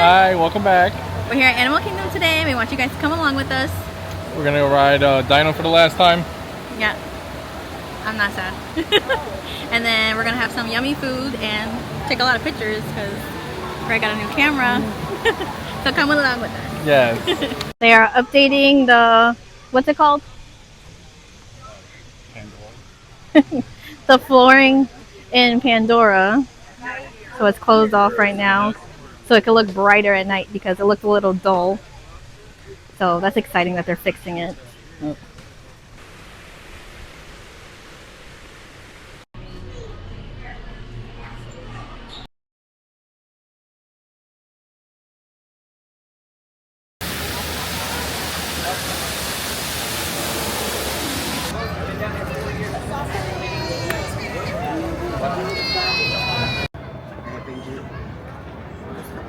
Hi, welcome back. We're here at Animal Kingdom today. We want you guys to come along with us. We're gonna go ride Dino for the last time. Yeah, I'm not sad. And then we're gonna have some yummy food and take a lot of pictures because Greg got a new camera. So come along with us. Yes. They are updating the, what's it called? Pandora. The flooring in Pandora. So it's closed off right now. So it can look brighter at night because it looked a little dull. So that's exciting that they're fixing it. Yep.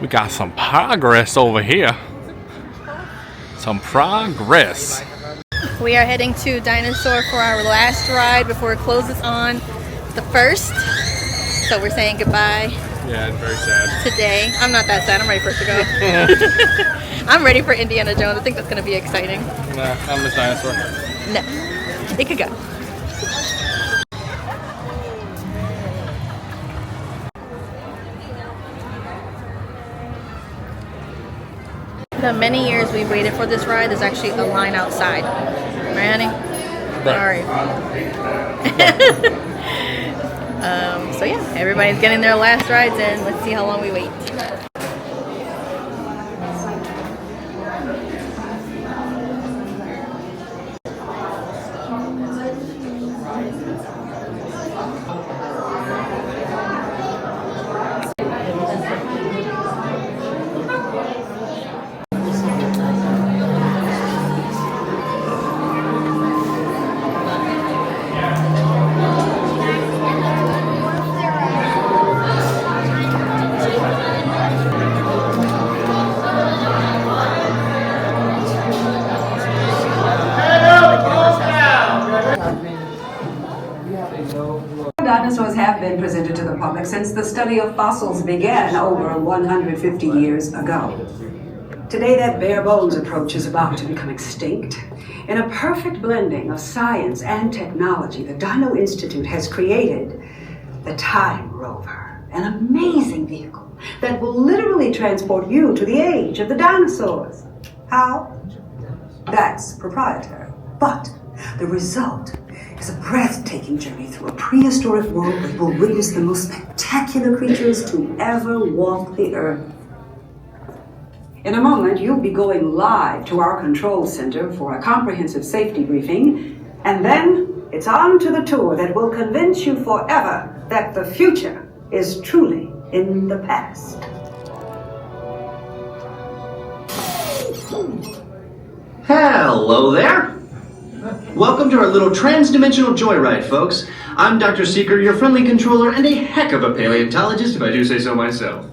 We got some progress over here. Some progress. We are heading to Dinosaur for our last ride before it closes on the 1st. So we're saying goodbye. Yeah, it's very sad. Today. I'm not that sad. I'm ready for it to go. I'm ready for Indiana Jones. I think that's going to be exciting. Nah, I miss Dinosaur. No. It could go. The many years we've waited for this ride, there's actually a line outside. Right, honey? Right. Sorry. So yeah, everybody's getting their last rides in. Let's see how long we wait. Dinosaurs have been presented to the public since the study of fossils began over 150 years ago. Today, that bare bones approach is about to become extinct. In a perfect blending of science and technology, the Dino Institute has created the Time Rover, an amazing vehicle that will literally transport you to the age of the dinosaurs. How? That's proprietary. But the result is a breathtaking journey through a prehistoric world that will witness the most spectacular creatures to ever walk the earth. In a moment, you'll be going live to our control center for a comprehensive safety briefing, and then it's on to the tour that will convince you forever that the future is truly in the past. Hello there! Welcome to our little trans-dimensional joyride, folks. I'm Dr. Seeker, your friendly controller, and a heck of a paleontologist, if I do say so myself.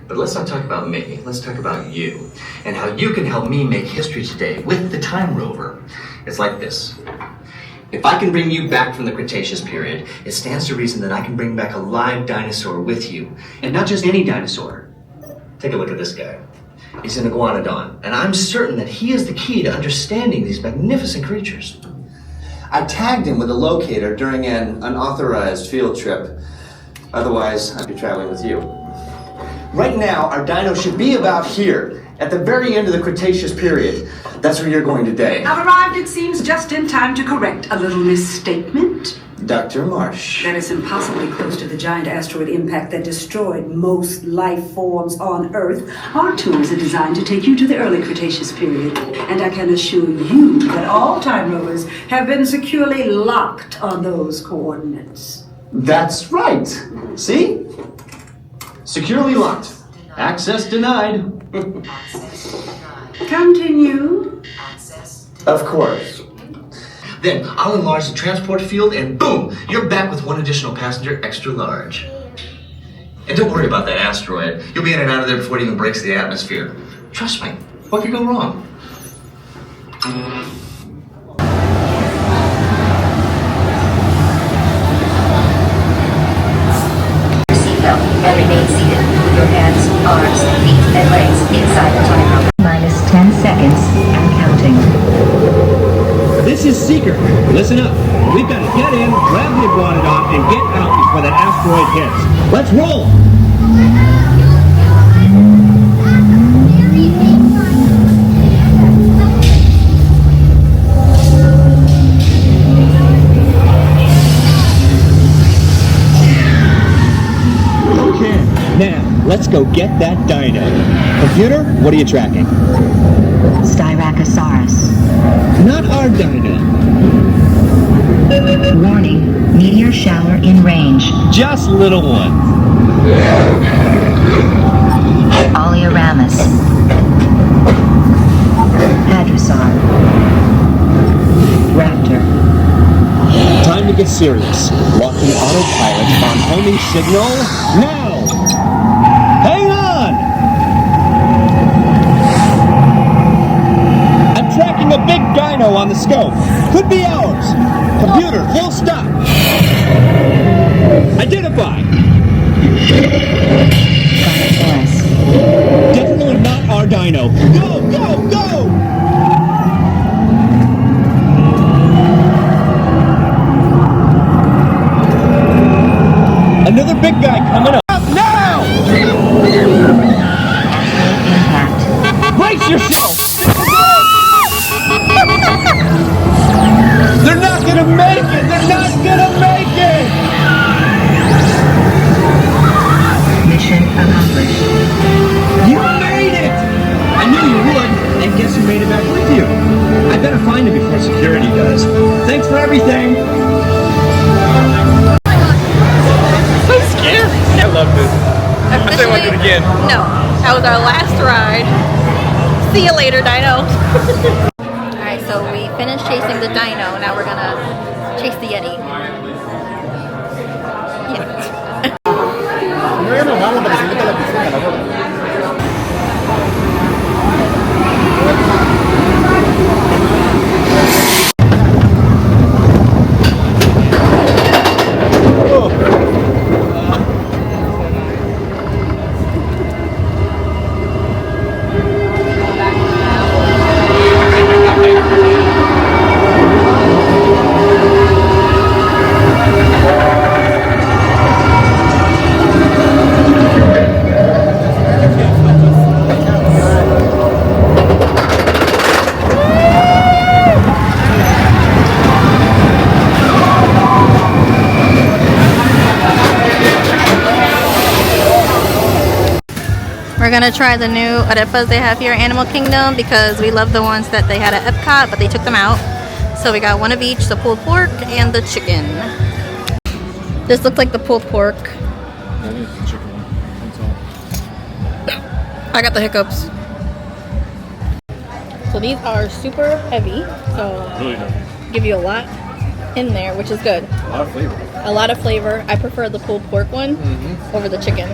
But let's not talk about me, let's talk about you, and how you can help me make history today with the Time Rover. It's like this. If I can bring you back from the Cretaceous period, it stands to reason that I can bring back a live dinosaur with you. And not just any dinosaur. Take a look at this guy. He's an iguanodon, and I'm certain that he is the key to understanding these magnificent creatures. I tagged him with a locator during an unauthorized field trip. Otherwise, I'd be traveling with you. Right now, our dino should be about here, at the very end of the Cretaceous period. That's where you're going today. I've arrived, it seems, just in time to correct a little misstatement. Dr. Marsh. That is impossibly close to the giant asteroid impact that destroyed most life forms on Earth. Our tours are designed to take you to the early Cretaceous period, and I can assure you that all time rovers have been securely locked on those coordinates. That's right. See? Securely locked. Access denied. Continue. Of course. Then I'll enlarge the transport field and boom, you're back with one additional passenger extra large. And don't worry about that asteroid. You'll be in and out of there before it even breaks the atmosphere. Trust me, what could go wrong? Seatbelt and remain seated. your hands, arms, feet, and legs inside the dino. Minus 10 seconds and counting. This is Seeker. Listen up. We've got to get in, grab the iguanodon, and get out before that asteroid hits. Let's roll! Now, let's go get that dino. Computer, what are you tracking? Styracosaurus. Not our dino. Warning, meteor shower in range. Just little one. Oleoramus. Hadrosaur. Raptor. Time to get serious. Locking autopilot on homing signal now! Hang on! I'm tracking a big dino on the scope. Could be ours. Computer, full stop. Identify. Spinosaurus. Definitely not our dino. Go, go, go! Another big guy coming up now! Impact. Brace yourself! They're not gonna make it! They're not gonna make it! Mission accomplished. You made it! I knew you would, and guess who made it back with you? I better find him before security does. Thanks for everything! I loved it. I think we'll do it again. No, that was our last ride. See you later, Dino. Alright, so we finished chasing the Dino. Now we're gonna chase the Yeti. We're gonna try the new arepas they have here at Animal Kingdom because we love the ones that they had at Epcot, but they took them out. So we got one of each, the pulled pork and the chicken. This looks like the pulled pork. That is the chicken one. That's all. I got the hiccups. So these are super heavy, so Really heavy. give you a lot in there, which is good. A lot of flavor. A lot of flavor. I prefer the pulled pork one over the chicken.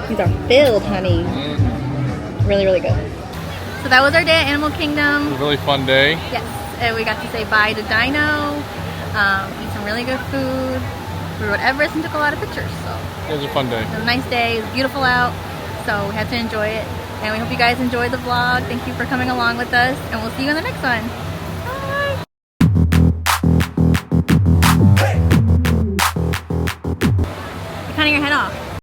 These are filled, honey. Really, really good. So that was our day at Animal Kingdom. It was a really fun day. Yes, and we got to say bye to Dino, eat some really good food. We rode Everest and took a lot of pictures. So It was a fun day. it was a nice day. It was beautiful out, so we had to enjoy it. And we hope you guys enjoyed the vlog. Thank you for coming along with us, and we'll see you in the next one.